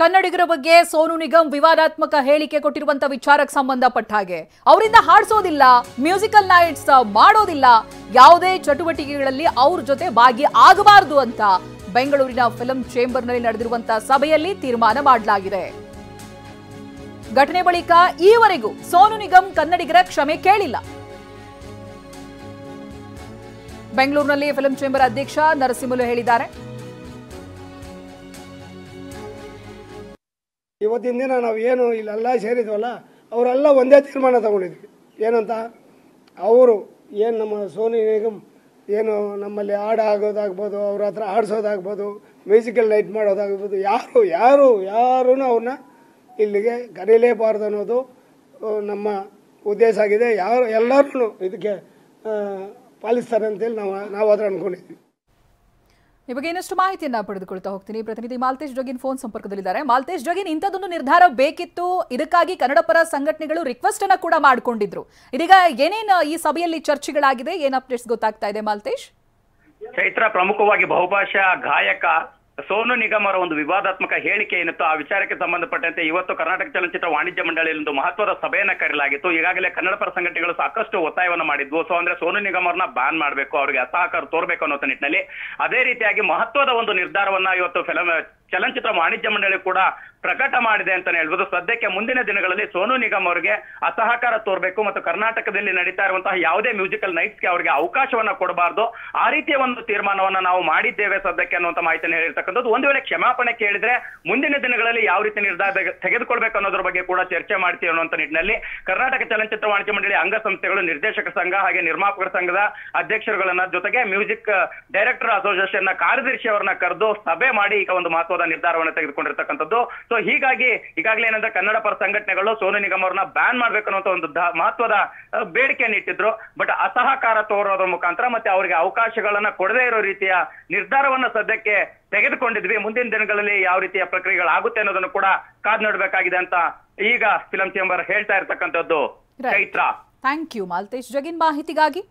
ಕನ್ನಡಿಗರ ಬಗ್ಗೆ ಸೋನು ನಿಗಮ್ ವಿವಾದಾತ್ಮಕ ಹೇಳಿಕೆ ಕೊಟ್ಟಿರುವಂತ ವಿಚಾರಕ್ಕೆ ಸಂಬಂಧಪಟ್ಟ ಹಾಗೆ ಅವರಿಂದ ಹಾಡಿಸೋದಿಲ್ಲ, ಮ್ಯೂಸಿಕಲ್ ನೈಟ್ಸ್ ಮಾಡೋದಿಲ್ಲ, ಯಾವುದೇ ಚಟುವಟಿಕೆಗಳಲ್ಲಿ ಅವ್ರ ಜೊತೆ ಭಾಗಿ ಆಗಬಾರದು ಅಂತ ಬೆಂಗಳೂರಿನ ಫಿಲ್ಮ್ ಚೇಂಬರ್ನಲ್ಲಿ ನಡೆದಿರುವಂತಹ ಸಭೆಯಲ್ಲಿ ತೀರ್ಮಾನ ಮಾಡಲಾಗಿದೆ. ಘಟನೆ ಬಳಿಕ ಈವರೆಗೂ ಸೋನು ನಿಗಮ್ ಕನ್ನಡಿಗರ ಕ್ಷಮೆ ಕೇಳಿಲ್ಲ. ಬೆಂಗಳೂರಿನಲ್ಲಿ ಫಿಲ್ಮ್ ಚೇಂಬರ್ ಅಧ್ಯಕ್ಷ ನರಸಿಂಹಲು ಹೇಳಿದ್ದಾರೆ. ಇವತ್ತಿನ ದಿನ ನಾವು ಏನು ಇಲ್ಲೆಲ್ಲ ಸೇರಿದ್ವಲ್ಲ ಅವರೆಲ್ಲ ಒಂದೇ ತೀರ್ಮಾನ ತಗೊಂಡಿದ್ವಿ. ಏನಂತ ಅವರು ಏನು ನಮ್ಮ ಸೋನು ನಿಗಮ್ ಏನು ನಮ್ಮಲ್ಲಿ ಹಾಡು ಆಗೋದಾಗ್ಬೋದು, ಅವ್ರ ಹತ್ರ ಆಡಿಸೋದಾಗ್ಬೋದು, ಮ್ಯೂಸಿಕಲ್ ನೈಟ್ ಮಾಡೋದಾಗ್ಬೋದು, ಯಾರು ಅವ್ರನ್ನ ಇಲ್ಲಿಗೆ ಕರೀಲೇಬಾರ್ದು ಅನ್ನೋದು ನಮ್ಮ ಉದ್ದೇಶ ಆಗಿದೆ. ಎಲ್ಲರೂ ಇದಕ್ಕೆ ಪಾಲಿಸ್ತಾರೆ ಅಂತೇಳಿ ನಾವು ಅದರ ಅಂದ್ಕೊಂಡಿದ್ವಿ. ಈ ಬಗ್ಗೆ ಇನ್ನಷ್ಟು ಮಾಹಿತಿಯನ್ನ ಪಡೆದುಕೊಳ್ತಾ ಹೋಗ್ತೀನಿ. ಪ್ರತಿನಿಧಿ ಮಾಲ್ತೇಶ್ ಜೋಗಿನ್ ಫೋನ್ ಸಂಪರ್ಕದಲ್ಲಿದ್ದಾರೆ. ಮಾಲ್ತೇಶ್ ಜೋಗಿನ್, ಇಂಥದ್ದೊಂದು ನಿರ್ಧಾರ ಬೇಕಿತ್ತು, ಇದಕ್ಕಾಗಿ ಕನ್ನಡ ಪರ ಸಂಘಟನೆಗಳು ರಿಕ್ವೆಸ್ಟ್ ಅನ್ನ ಕೂಡ ಮಾಡಿಕೊಂಡಿದ್ರು. ಇದೀಗ ಏನೇನು ಈ ಸಭೆಯಲ್ಲಿ ಚರ್ಚೆಗಳಾಗಿದೆ, ಏನ್ ಅಪ್ಡೇಟ್ಸ್ ಗೊತ್ತಾಗ್ತಾ ಇದೆ ಮಾಲ್ತೇಶ್? ಚೈತ್ರ, ಪ್ರಮುಖವಾಗಿ ಬಹುಭಾಷಾ ಗಾಯಕ ಸೋನು ನಿಗಮ್ ಅವರ ಒಂದು ವಿವಾದಾತ್ಮಕ ಹೇಳಿಕೆ ಏನಿತ್ತು ಆ ವಿಚಾರಕ್ಕೆ ಸಂಬಂಧಪಟ್ಟಂತೆ ಇವತ್ತು ಕರ್ನಾಟಕ ಚಲನಚಿತ್ರ ವಾಣಿಜ್ಯ ಮಂಡಳಿಯಲ್ಲಿ ಒಂದು ಮಹತ್ವದ ಸಭೆಯನ್ನ ಕರೆಯಲಾಗಿತ್ತು. ಈಗಾಗಲೇ ಕನ್ನಡ ಪರ ಸಂಘಟನೆಗಳು ಸಾಕಷ್ಟು ಒತ್ತಾಯವನ್ನ ಮಾಡಿದ್ವು. ಸೊ ಅಂದ್ರೆ ಸೋನು ನಿಗಮ್ ಅವ್ರನ್ನ ಬ್ಯಾನ್ ಮಾಡಬೇಕು, ಅವರಿಗೆ ಅಸಹಕಾರ ತೋರ್ಬೇಕು ಅನ್ನೋ ನಿಟ್ಟಿನಲ್ಲಿ ಅದೇ ರೀತಿಯಾಗಿ ಮಹತ್ವದ ಒಂದು ನಿರ್ಧಾರವನ್ನ ಇವತ್ತು ಚಲನಚಿತ್ರ ವಾಣಿಜ್ಯ ಮಂಡಳಿ ಕೂಡ ಪ್ರಕಟ ಮಾಡಿದೆ ಅಂತಾನೆ ಹೇಳ್ಬೋದು. ಸದ್ಯಕ್ಕೆ ಮುಂದಿನ ದಿನಗಳಲ್ಲಿ ಸೋನು ನಿಗಮ್ ಅವರಿಗೆ ಅಸಹಕಾರ ತೋರ್ಬೇಕು ಮತ್ತು ಕರ್ನಾಟಕದಲ್ಲಿ ನಡೀತಾ ಇರುವಂತಹ ಯಾವುದೇ ಮ್ಯೂಸಿಕಲ್ ನೈಟ್ಸ್ಗೆ ಅವರಿಗೆ ಅವಕಾಶವನ್ನ ಕೊಡಬಾರ್ದು, ಆ ರೀತಿಯ ಒಂದು ತೀರ್ಮಾನವನ್ನ ನಾವು ಮಾಡಿದ್ದೇವೆ ಸದ್ಯಕ್ಕೆ ಅನ್ನುವಂತ ಮಾಹಿತಿಯನ್ನು ಹೇಳಿರ್ತಕ್ಕಂಥದ್ದು. ಒಂದು ವೇಳೆ ಕ್ಷಮಾಪಣೆ ಕೇಳಿದ್ರೆ ಮುಂದಿನ ದಿನಗಳಲ್ಲಿ ಯಾವ ರೀತಿ ನಿರ್ಧಾರ ತೆಗೆದುಕೊಳ್ಬೇಕು ಅನ್ನೋದ್ರ ಬಗ್ಗೆ ಕೂಡ ಚರ್ಚೆ ಮಾಡ್ತೀವಿ ಅನ್ನುವಂತ ನಿಟ್ಟಿನಲ್ಲಿ ಕರ್ನಾಟಕ ಚಲನಚಿತ್ರ ವಾಣಿಜ್ಯ ಮಂಡಳಿ ಅಂಗಸಂಸ್ಥೆಗಳು, ನಿರ್ದೇಶಕ ಸಂಘ ಹಾಗೆ ನಿರ್ಮಾಪಕರ ಸಂಘದ ಅಧ್ಯಕ್ಷರುಗಳನ್ನ ಜೊತೆಗೆ ಮ್ಯೂಸಿಕ್ ಡೈರೆಕ್ಟರ್ ಅಸೋಸಿಯೇಷನ್ ನ ಕಾರ್ಯದರ್ಶಿ ಅವರನ್ನ ಕರೆದು ಸಭೆ ಮಾಡಿ ಈಗ ಒಂದು ಮಹತ್ವದ ನಿರ್ಧಾರವನ್ನು ತೆಗೆದುಕೊಂಡಿರ್ತಕ್ಕಂಥದ್ದು. ಸೊ ಹೀಗಾಗಿ ಈಗಾಗಲೇ ಏನಂದ್ರೆ ಕನ್ನಡ ಪರ ಸಂಘಟನೆಗಳು ಸೋನು ನಿಗಮ್ ಅವ್ರನ್ನ ಬ್ಯಾನ್ ಮಾಡ್ಬೇಕು ಅನ್ನುವಂತ ಒಂದು ಮಹತ್ವದ ಬೇಡಿಕೆಯನ್ನು ಇಟ್ಟಿದ್ರು. ಬಟ್ ಅಸಹಕಾರ ತೋರೋದ್ರ ಮುಖಾಂತರ ಮತ್ತೆ ಅವರಿಗೆ ಅವಕಾಶಗಳನ್ನ ಕೊಡದೇ ಇರೋ ರೀತಿಯ ನಿರ್ಧಾರವನ್ನ ಸದ್ಯಕ್ಕೆ ತೆಗೆದುಕೊಂಡಿದ್ವಿ. ಮುಂದಿನ ದಿನಗಳಲ್ಲಿ ಯಾವ ರೀತಿಯ ಪ್ರಕ್ರಿಯೆಗಳಾಗುತ್ತೆ ಅನ್ನೋದನ್ನು ಕೂಡ ಕಾದ್ ನೋಡ್ಬೇಕಾಗಿದೆ ಅಂತ ಈಗ ಫಿಲಂ ಚೇಂಬರ್ ಹೇಳ್ತಾ ಇರ್ತಕ್ಕಂಥದ್ದು. ಚೈತ್ರ, ಥ್ಯಾಂಕ್ ಯು ಮಾಲ್ತೇಶ್ ಜಗಿನ್ ಮಾಹಿತಿಗಾಗಿ.